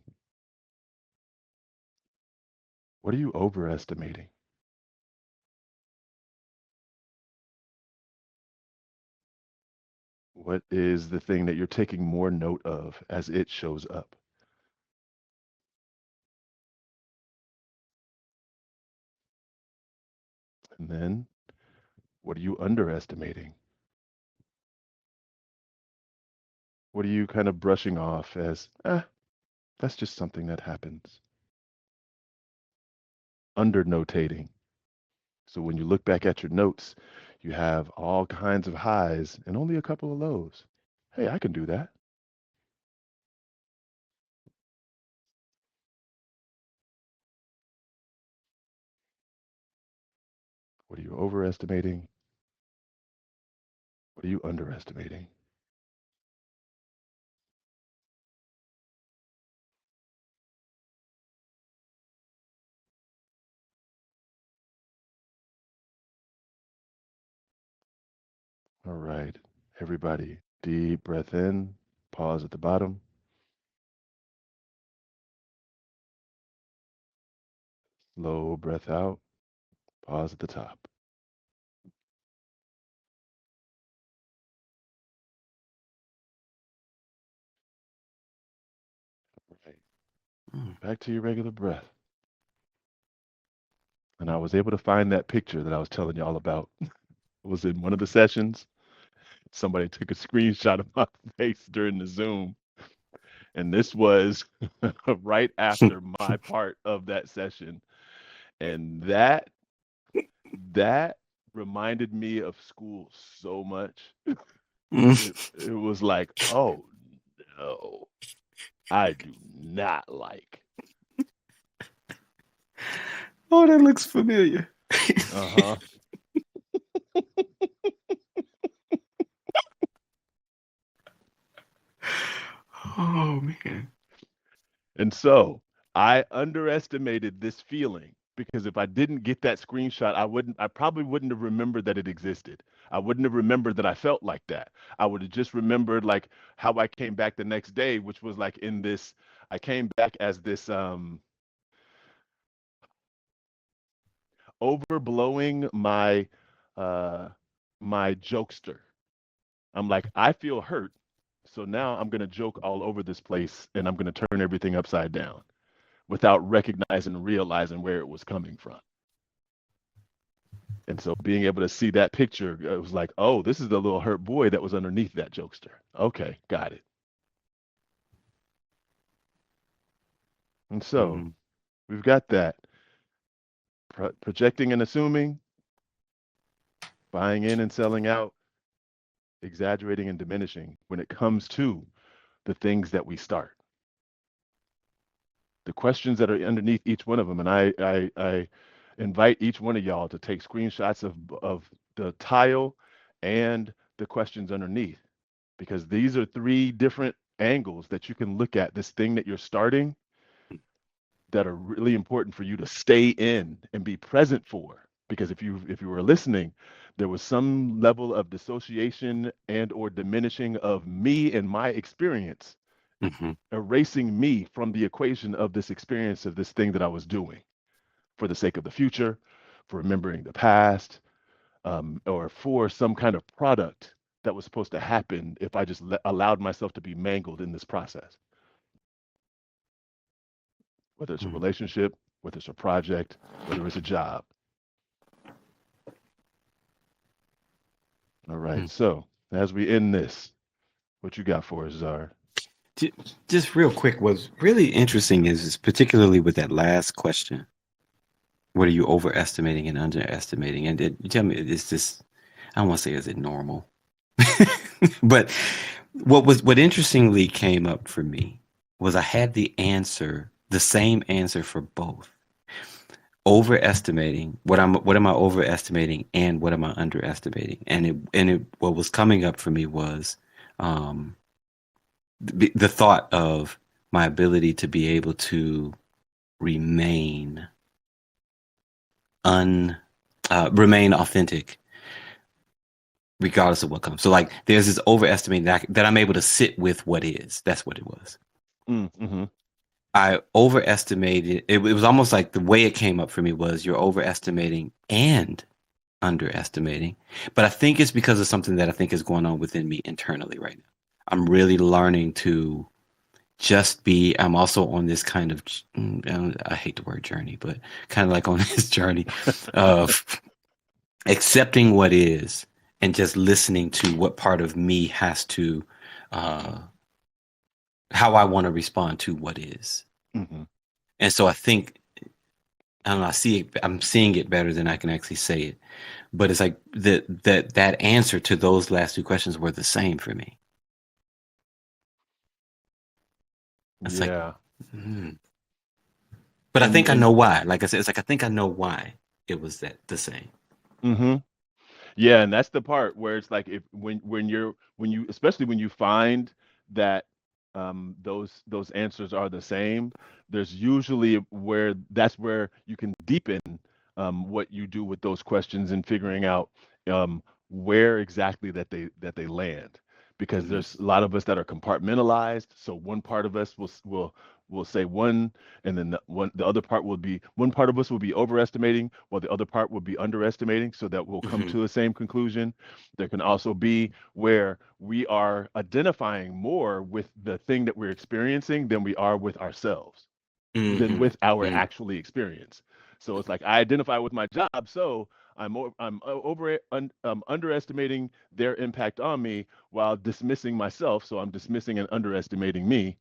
what are you overestimating? What is the thing that you're taking more note of as it shows up? And then what are you underestimating? What are you kind of brushing off as, that's just something that happens? Undernotating. So when you look back at your notes, you have all kinds of highs and only a couple of lows. Hey, I can do that. What are you overestimating? What are you underestimating? All right, everybody, deep breath in, pause at the bottom, slow breath out, pause at the top. Right, Mm. back to your regular breath. And I was able to find that picture that I was telling y'all about. It was in one of the sessions. Somebody took a screenshot of my face during the Zoom, and this was right after my part of that session. And that reminded me of school so much. It was like, oh no, I do not like. Oh, that looks familiar. Uh-huh. Oh man. And so I underestimated this feeling because if I didn't get that screenshot, I probably wouldn't have remembered that it existed. I wouldn't have remembered that I felt like that. I would have just remembered like how I came back the next day, which was like in this, I came back as this overblowing uh my jokester. I'm like, I feel hurt. So now I'm gonna joke all over this place and I'm gonna turn everything upside down without recognizing and realizing where it was coming from. And so being able to see that picture, it was like, oh, this is the little hurt boy that was underneath that jokester. Okay, got it. And so Mm, we've got that projecting and assuming, buying in and selling out, exaggerating and diminishing when it comes to the things that we start. The questions that are underneath each one of them. And I invite each one of y'all to take screenshots of the tile and the questions underneath, because these are three different angles that you can look at this thing that you're starting that are really important for you to stay in and be present for. Because if you were listening, there was some level of dissociation and or diminishing of me and my experience, mhm, erasing me from the equation of this experience of this thing that I was doing for the sake of the future, for remembering the past, or for some kind of product that was supposed to happen if I just allowed myself to be mangled in this process, whether it's a mm, relationship, whether it's a project, whether it's a job. All right. mm. So as we end this, what you got for us, Czar? Ju- Just real quick, what's really interesting is particularly with that last question, what are you overestimating and underestimating? And you tell me, is this, I don't want to say, is it normal? But what interestingly came up for me was I had the answer, the same answer for both. Overestimating what am I overestimating and what am I underestimating? And it what was coming up for me was um the thought of my ability to be able to remain un remain authentic regardless of what comes. So like there's this overestimating that I'm able to sit with what is. That's what it was. Mm-hmm. I overestimated it was almost like the way it came up for me was you're overestimating and underestimating. But I think it's because of something that I think is going on within me internally right now. I'm really learning to just be, I'm also on this kind of, I hate the word journey, but kind of like on this journey of accepting what is and just listening to what part of me has to, uh, how I want to respond to what is. Mm-hmm. And so I think, I don't know, I'm seeing it better than I can actually say it. But it's like that answer to those last two questions were the same for me. It's like, Yeah. mm. But I And think I and know why. Like I said, it's like I think I know why it was that the same. Mm-hmm. Yeah, and that's the part where it's like if when you especially when you find that those answers are the same, there's usually where that's where you can deepen what you do with those questions and figuring out where exactly that they land. Because Hmm. there's a lot of us that are compartmentalized. So one part of us will say one, and then the other part will be one part of us will be overestimating, while the other part will be underestimating, so that we'll come Hmm. to the same conclusion. There can also be where we are identifying more with the thing that we're experiencing than we are with ourselves, than Hmm. with our Hmm. actually experience. So it's like I identify with my job, so underestimating their impact on me while dismissing myself. So I'm dismissing and underestimating me,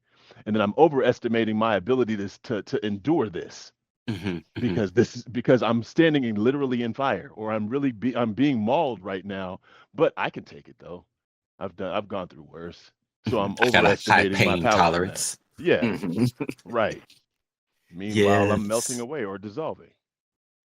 and then I'm overestimating my ability to endure this Hmm. Hmm. because I'm standing literally in fire, or I'm being mauled right now, but I can take it though. I've gone through worse, so Hmm. I'm I got a high overestimating my pain power on that. tolerance. Yeah, Hmm. right. Meanwhile, I'm melting Yes. away or dissolving.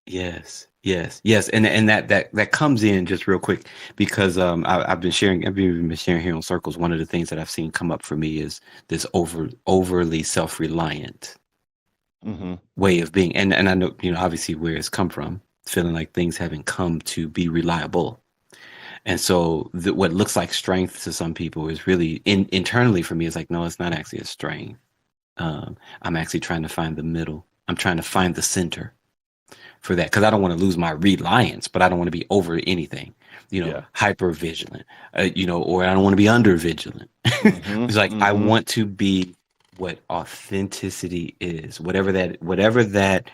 Yes, yes, yes, and that comes in just real quick because I've been sharing here on circles. One of the things that I've seen come up for me is this overly self-reliant Hmm. way of being, and I know obviously where it's come from, feeling like things haven't come to be reliable, and so what looks like strength to some people is really internally for me is like no, it's not actually a strength. I'm actually trying to find the middle. I'm trying to find the center for that because I don't want to lose my reliance, but I don't want to be over anything, Yeah. hyper vigilant, or I don't want to be under vigilant. Hmm. It's like I Hmm. want to be what authenticity is, whatever that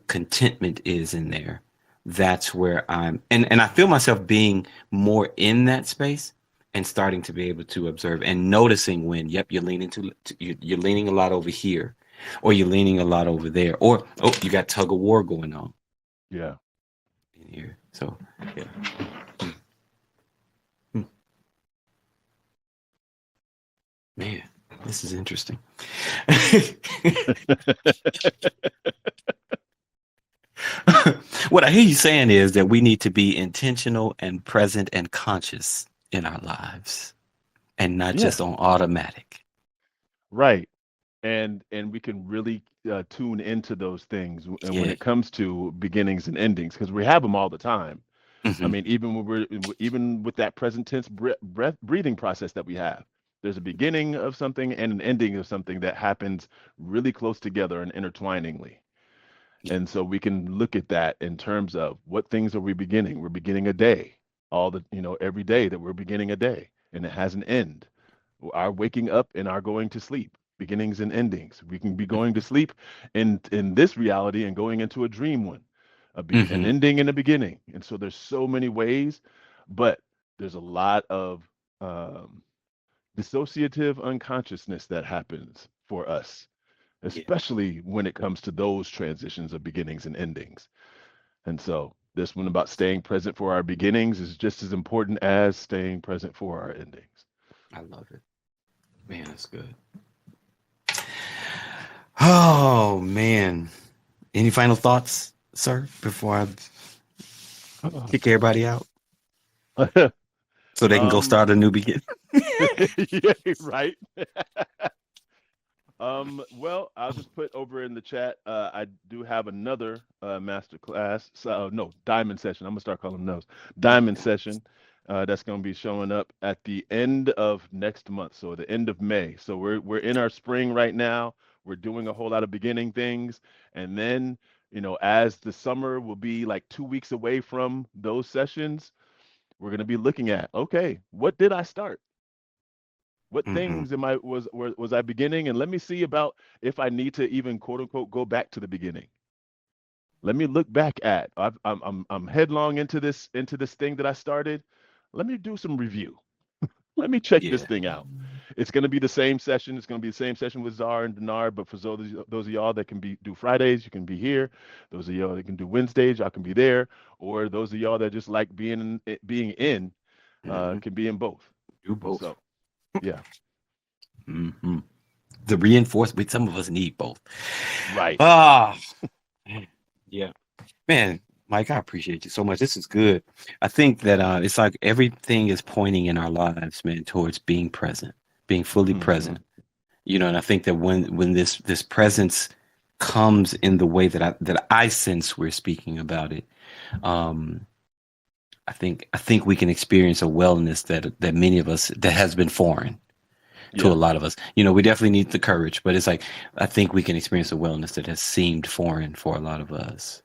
contentment is in there. That's where and I feel myself being more in that space and starting to be able to observe and noticing when, yep, you're leaning you're leaning a lot over here, or you're leaning a lot over there, or oh, you got tug of war going on Yeah. in here. So yeah. Mm, mm. Man, this is interesting. What I hear you saying is that we need to be intentional and present and conscious in our lives and not Yeah. just on automatic. Right. And we can really tune into those things and when Yeah. it comes to beginnings and endings, because we have them all the time. I Hmm. mean, even when even with that present tense breathing process that we have, there's a beginning of something and an ending of something that happens really close together and intertwiningly. And so we can look at that in terms of what things are we beginning? We're beginning a day, every day that we're beginning a day, and it has an end. Our waking up and our going to sleep, beginnings and endings. We can be going to sleep in this reality and going into a dream one, an Hmm. ending and a beginning. And so there's so many ways, but there's a lot of um, dissociative unconsciousness that happens for us, Yeah, especially when it comes to those transitions of beginnings and endings. And so this one about staying present for our beginnings is just as important as staying present for our endings. I love it. Man, that's good. Oh man. Any final thoughts, sir, before I kick everybody out so they can go um, start a new beginning? yeah, right. Well, I'll just put over in the chat. I do have another master class. So, no, diamond session. I'm gonna start calling them those diamond session. That's gonna be showing up at the end of next month, so the end of May. So we're in our spring right now. We're doing a whole lot of beginning things, and then as the summer will be like 2 weeks away from those sessions, we're gonna be looking at, okay, what did I start? What Hmm. things am I was I beginning? And let me see about if I need to even quote unquote go back to the beginning. Let me look back at I'm headlong into this thing that I started. Let me do some review. Let me check this Yeah. thing out. It's going to be the same session. It's going to be the same session with Czar and Dinar. But for those of y'all that can do Fridays, you can be here. Those of y'all that can do Wednesdays, y'all can be there. Or those of y'all that just like being in, Hmm. can be in both. Do both. So yeah, Hmm. The reinforcement, some of us need both. right. Ah, man. Yeah, man. Mike, I appreciate you so much. This is good. I think that it's like everything is pointing in our lives, man, towards being present, being fully Hmm. present. You know, and I think that when this presence comes in the way that I sense we're speaking about it, um, I think we can experience a wellness that many of us that has been foreign to a Yeah. lot of us. You know, we definitely need the courage, but it's like I think we can experience a wellness that has seemed foreign for a lot of us.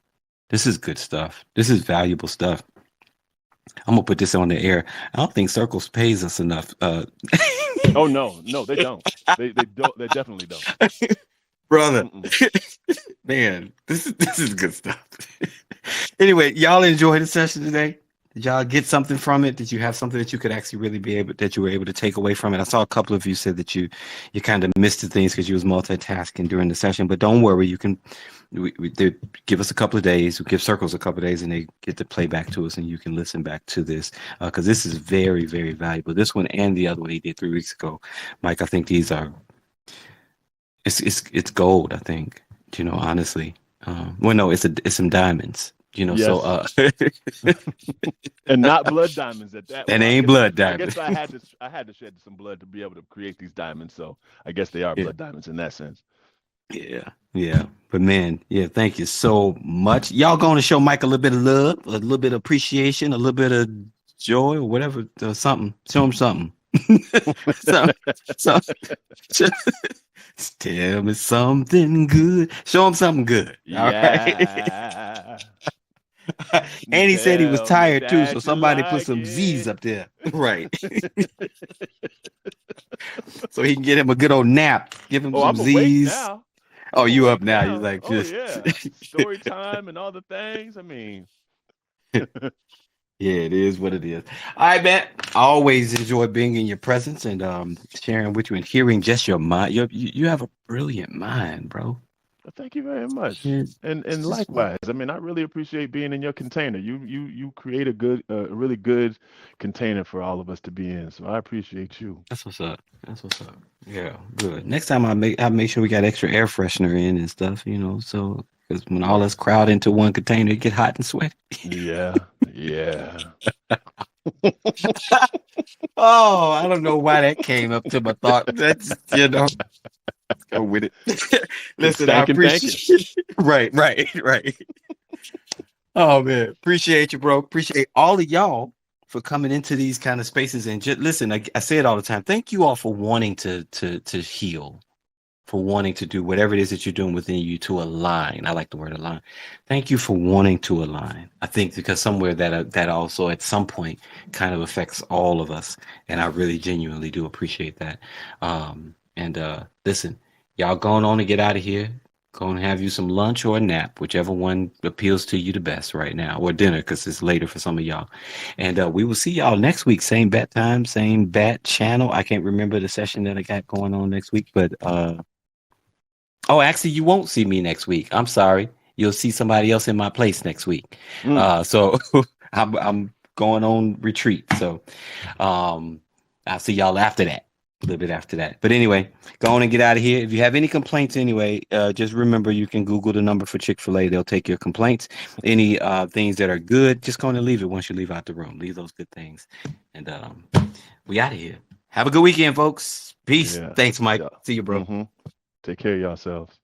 This is good stuff. This is valuable stuff. I'm gonna put this on the air. I don't think Circles pays us enough. Oh no, no, they don't. They don't. They definitely don't. Brother, Mm-mm. man, this is good stuff. Anyway, y'all enjoy the session today. Did y'all get something from it? Did you have something that you could actually really be able that you were able to take away from it? I saw a couple of you said that you kind of missed the things because you was multitasking during the session, but don't worry, you can they give us a couple of days. We give Circles a couple of days, and they get to play back to us, and you can listen back to this because this is very, very valuable. This one and the other one he did 3 weeks ago, Mike. I think these are it's gold. I think, honestly. Well, no, it's some diamonds. So Yes, and not blood diamonds at that. that Well, ain't blood I diamond. guess I had to shed some blood to be able to create these diamonds. So I guess they are Yeah, blood diamonds in that sense. yeah, yeah. But man, yeah, thank you so much. Y'all going to show Mike a little bit of love, a little bit of appreciation, a little bit of joy, or whatever, something. Show him something. so, so, tell me something good. Show him something good. All right. Yeah. And he said he was Tell me tired too, so that you somebody put like some Z's it. up there. Right. So he can get him a good old nap. Give him Oh, some I'm awake Z's. now. Oh, I'm you up awake now. You now. like Oh just yeah. Story time and all the things. I mean, yeah, it is what it is. All right, man. I always enjoy being in your presence and sharing with you and hearing just your mind. You have a brilliant mind, bro. thank you very much. Yeah, And it's just what likewise, I mean, I really appreciate being in your container. You create a really good container for all of us to be in. So I appreciate you. that's what's up. That's what's up. Yeah, good. Next time I make sure we got extra air freshener in and stuff, so because when all us Right. crowd into one container, it get hot and sweaty. Yeah. Yeah. Oh, I don't know why that came up to my thought. That's go with it. Good Listen, I stankin' thanking. appreciate right, right, right. Oh man, appreciate you, bro. Appreciate all of y'all for coming into these kind of spaces and just listen. I say it all the time. Thank you all for wanting to heal, for wanting to do whatever it is that you're doing within you to align. I like the word align. Thank you for wanting to align. I think because somewhere that also at some point kind of affects all of us, and I really genuinely do appreciate that. And listen, y'all going on to get out of here. Go and have you some lunch or a nap, whichever one appeals to you the best right now, or dinner because it's later for some of y'all. And we will see y'all next week. Same bat time, same bat channel. I can't remember the session that I got going on next week, but oh, actually, you won't see me next week. I'm sorry. You'll see somebody else in my place next week. Mm. So I'm going on retreat. So I'll see y'all after that, a little bit after that. But anyway, go on and get out of here. If you have any complaints anyway, just remember you can Google the number for Chick-fil-A. They'll take your complaints. Any things that are good, just go on and leave it once you leave out the room. Leave those good things. And we out of here. Have a good weekend, folks. Peace. Yeah. Thanks, Mike. Yeah. See you, bro. Mm-hmm. Take care of yourselves.